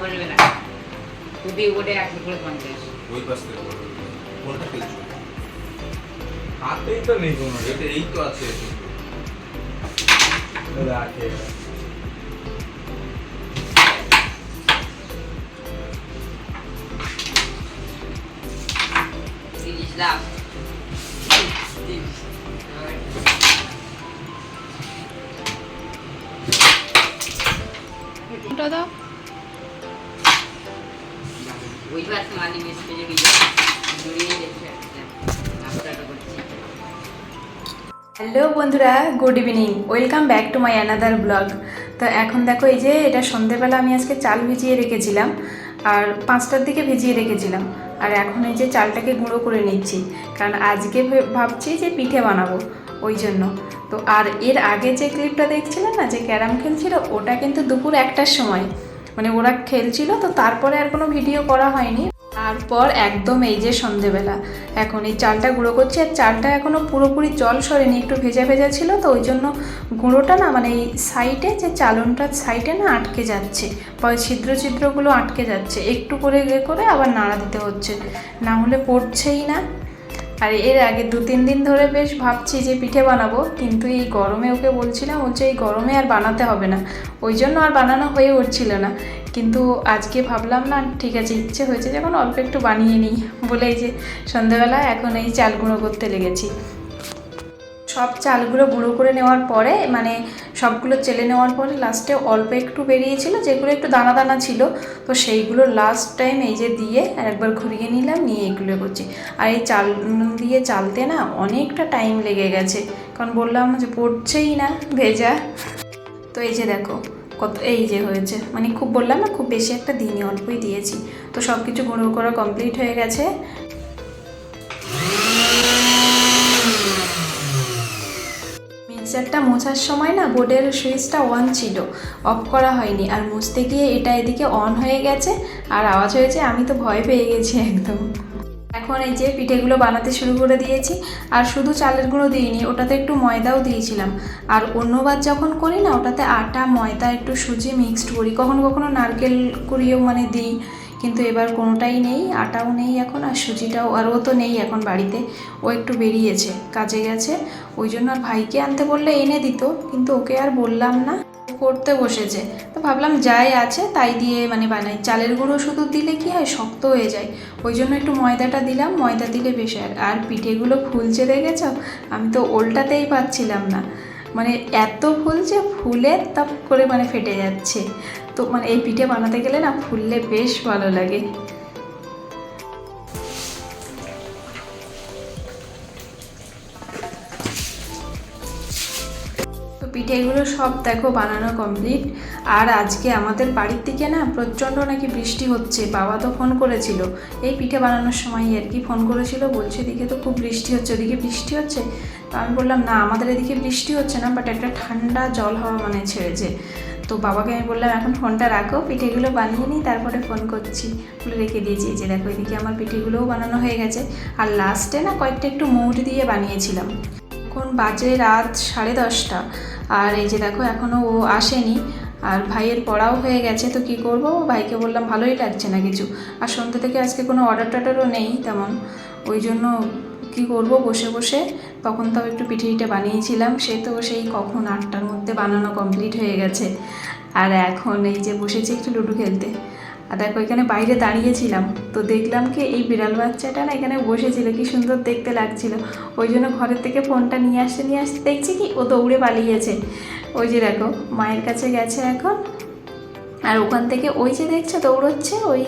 বলবে না যদি ওটা 1 করে 50 ওই পাশ থেকে বলবে কোনটা খেলছো হাতেই তো নেই কোনো এটা এই তো আছে রাখে লাভ ওটা দাও ওই বার মানি মিস্ত্রি যে জড়িয়ে গেছে নাস্তাটা করছি। হ্যালো বন্ধুরা, good evening, welcome back to my another blog. তো এখন দেখো এই যে এটা সন্ধেবেলা আমি আজকে চাল ভিজিয়ে রেখেছিলাম আর 5টার দিকে ভিজিয়ে রেখেছিলাম আর এখন এই যে চালটাকে গুঁড়ো করে নিচ্ছি কারণ আজকে ভাবছি যে পিঠে বানাবো ওই জন্য। তো আর এর আগে যে ক্লিপটা দেখছিলেন না যে ক্যারাম খেলছিল ওটা কিন্তু দুপুর 1টার সময়, মানে ওরা খেলছিল, তো তারপরে আর কোনো ভিডিও করা হয়নি। তারপর একদম এই যে সন্ধেবেলা এখন এই চালটা গুঁড়ো করছি আর চালটা এখনও পুরোপুরি জল সরেনি, একটু ভেজা ভেজা ছিল, তো ওই জন্য গুঁড়োটা না মানে এই সাইডে যে চালনটার সাইডে না আটকে যাচ্ছে, ছিদ্র ছিদ্রগুলো আটকে যাচ্ছে, একটু করে করে আবার নাড়া দিতে হচ্ছে, না হলে পড়ছেই না। আর এর আগে 2-3 দিন ধরে বেশ ভাবছি যে পিঠে বানাবো, কিন্তু এই গরমে ওকে বলছিলাম, বলছে এই গরমে আর বানাতে হবে না, ওই জন্য আর বানানো হয়ে উঠছিল না। কিন্তু আজকে ভাবলাম না ঠিক আছে, ইচ্ছে হয়েছে যখন অল্প একটু বানিয়ে নিই বলে এই যে সন্ধ্যাবেলা এখন এই চাল গুঁড়ো করতে লেগেছি। সব চালগুলো গুঁড়ো করে নেওয়ার পরে মানে সবগুলো চেলে নেওয়ার পরে লাস্টে অল্প একটু বেরিয়েছিল, যেগুলো একটু দানা দানা ছিল, তো সেইগুলো লাস্ট টাইম এই যে দিয়ে আর একবার ঘুরিয়ে নিলাম, নিয়ে এগুলো করছি। আর এই চাল দিয়ে চালতে না অনেকটা টাইম লেগে গেছে, কারণ বললাম যে পড়ছেই না ভেজা। তো এই যে দেখো কত এই যে হয়েছে, মানে খুব বললাম না খুব বেশি একটা দিনই, অল্পই দিয়েছি। তো সব কিছু গুঁড়ো করা কমপ্লিট হয়ে গেছে। মিক্সারটা মোছার সময় না বোর্ডের সুইচটা অন ছিল, অফ করা হয়নি, আর মুছতে গিয়ে এটা এদিকে অন হয়ে গেছে আর আওয়াজ হয়েছে, আমি তো ভয় পেয়ে গেছি একদম। এখন এই যে পিঠেগুলো বানাতে শুরু করে দিয়েছি, আর শুধু চালের গুঁড়ো দিইনি, ওটাতে একটু ময়দাও দিয়েছিলাম। আর অন্যবার যখন করি না ওটাতে আটা ময়দা একটু সুজি মিক্সড করি, কখনো কখনো নারকেল কুড়িয়েও মানে দিই, কিন্তু এবার কোনোটাই নেই, আটাও নেই এখন আর সুজিটাও, আর ও তো নেই এখন বাড়িতে, ও একটু বেরিয়েছে কাজে গেছে, ওই জন্য আর ভাইকে আনতে বললে এনে দিত, কিন্তু ওকে আর বললাম না, করতে বসেছে। তো ভাবলাম যাই আছে তাই দিয়ে মানে বানাই, চালের গুঁড়ো শুধু দিলে কি হয় শক্ত হয়ে যায়, ওই জন্য একটু ময়দাটা দিলাম, ময়দা দিলে বেশ। আর পিঠেগুলো ফুলছে দেখেছ, আমি তো ওল্টাতেই পাচ্ছিলাম না, মানে এত ফুলছে, ফুলে তাপ করে মানে ফেটে যাচ্ছে। তো মানে এই পিঠে বানাতে গেলে না ফুললে বেশ ভালো লাগে। তো পিঠেগুলো সব দেখো বানানো কমপ্লিট। আর আজকে আমাদের বাড়ির দিকে না প্রচণ্ড নাকি বৃষ্টি হচ্ছে, বাবা তো ফোন করেছিল এই পিঠে বানানোর সময় আর কি, ফোন করেছিল, বলছে এদিকে তো খুব বৃষ্টি হচ্ছে, ওদিকে বৃষ্টি হচ্ছে। তো আমি বললাম না আমাদের এদিকে বৃষ্টি হচ্ছে না, বাট একটা ঠান্ডা জল হাওয়া মানে ছেড়েছে। তো বাবাকে আমি বললাম এখন ফোনটা রাখো, পিঠেগুলো বানিয়ে নিই তারপরে ফোন করছি, বলে রেখে দিয়েছি। যে দেখো এদিকে আমার পিঠেগুলোও বানানো হয়ে গেছে, আর লাস্টে না কয়েকটা একটু মৌরি দিয়ে বানিয়েছিলাম। এখন বাজে রাত 10:30, আর এই যে দেখো এখনও ও আসেনি, আর ভাইয়ের পড়াও হয়ে গেছে। তো কি করব, ভাইকে বললাম ভালোই লাগছে না কিছু, আর সন্ধ্যে থেকে আজকে কোনো অর্ডার টর্ডারও নেই তেমন, ওই জন্য কি করব বসে বসে, তখন তাও একটু পিঠে বানিয়েছিলাম, সে তো সেই কখন 8টার মধ্যে বানানো কমপ্লিট হয়ে গেছে। আর এখন এই যে বসেছি একটু লুডো খেলতে। আর দেখো এখানে বাইরে দাঁড়িয়েছিলাম, তো দেখলাম কি এই বিড়াল বাচ্চাটা না এখানে বসেছিল, কি সুন্দর দেখতে লাগছিল, ওই জন্য ঘরের থেকে ফোনটা নিয়ে আসতে দেখছি কি ও দৌড়ে পালিয়েছে। ওই যে দেখো মায়ের কাছে গেছে এখন, আর ওখান থেকে ওই যে দেখছে দৌড়চ্ছে ওই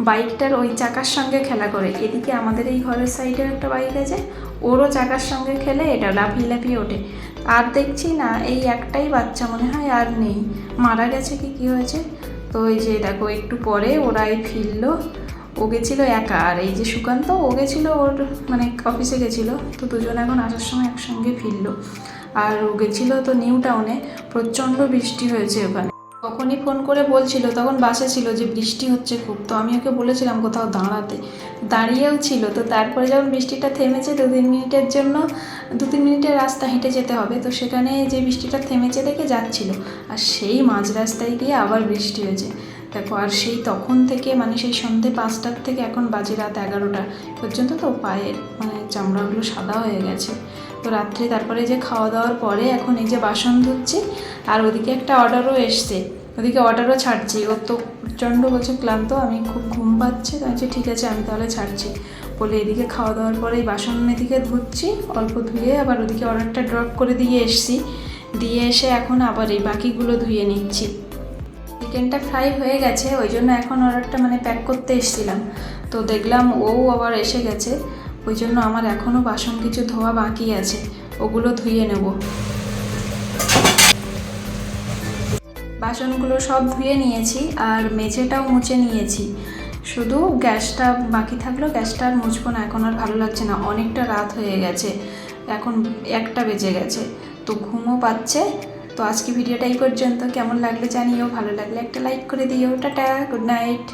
বাইকটার ওই চাকার সঙ্গে খেলা করে। এদিকে আমাদের এই ঘরের সাইডের একটা বাইক আছে, ওরও চাকার সঙ্গে খেলে এটা লাফিয়ে লাফিয়ে ওঠে। আর দেখছি না এই একটাই বাচ্চা মনে হয়, আর নেই, মারা গেছে কি কী হয়েছে। তো এই যে দেখো একটু পরে ওরাই ফিরলো, ও গেছিলো একা, আর এই যে সুকান্ত ও গেছিলো ওর মানে অফিসে গেছিলো, তো দুজন এখন আসার সময় একসঙ্গে ফিরলো। আর ও গেছিলো তো নিউ টাউনে, প্রচণ্ড বৃষ্টি হয়েছে ওখানে, তখনই ফোন করে বলছিল, তখন বাসে ছিল যে বৃষ্টি হচ্ছে খুব, তো আমি ওকে বলেছিলাম কোথাও দাঁড়াতে, দাঁড়িয়েও ছিল। তো তারপরে যখন বৃষ্টিটা থেমেছে 2-3 মিনিটের জন্য, 2-3 মিনিটের রাস্তা হেঁটে যেতে হবে, তো সেখানে যে বৃষ্টিটা থেমেছে দেখে যাচ্ছিল, আর সেই মাঝ রাস্তায় গিয়ে আবার বৃষ্টি হয়েছে। দেখো। আর সেই তখন থেকে মানে সেই সন্ধ্যে 5টার থেকে এখন বাজে রাত 11টা পর্যন্ত, তো পায়ের মানে চামড়াগুলো সাদা হয়ে গেছে। তো রাত্রে তারপরে যে খাওয়া দাওয়ার পরে এখন এই যে বাসন ধুচ্ছি। আর ওদিকে একটা অর্ডারও এসছে, ওদিকে অর্ডারও ছাড়ছি। ও তো প্রচণ্ড বলছে ক্লান্ত, আমি খুব ঘুম পাচ্ছে, তাই ঠিক আছে আমি তাহলে ছাড়ছি বলে এদিকে খাওয়া দাওয়ার পরে এই বাসন এদিকে ধুচ্ছি, অল্প ধুয়ে আবার ওদিকে অর্ডারটা ড্রপ করে দিয়ে এসছি। দিয়ে এসে এখন আবার এই বাকিগুলো ধুয়ে নিচ্ছি। চিকেনটা ফ্রাই হয়ে গেছে, ওই জন্য এখন অর্ডারটা মানে প্যাক করতে এসেছিলাম, তো দেখলাম ও আবার এসে গেছে। ওই জন্য আমার এখনও বাসন কিছু ধোয়া বাকি আছে, ওগুলো ধুয়ে নেব। বাসনগুলো সব ধুয়ে নিয়েছি আর মেঝেটাও মুছে নিয়েছি, শুধু গ্যাসটা বাকি থাকলো। গ্যাসটা আর মুছবো না, এখন আর ভালো লাগছে না, অনেকটা রাত হয়ে গেছে, এখন 1টা বেজে গেছে, তো ঘুমও পাচ্ছে। তো আজকে ভিডিওটা এই পর্যন্ত, কেমন লাগলো জানিও, ভালো লাগলে একটা লাইক করে দিও। Tata, good night.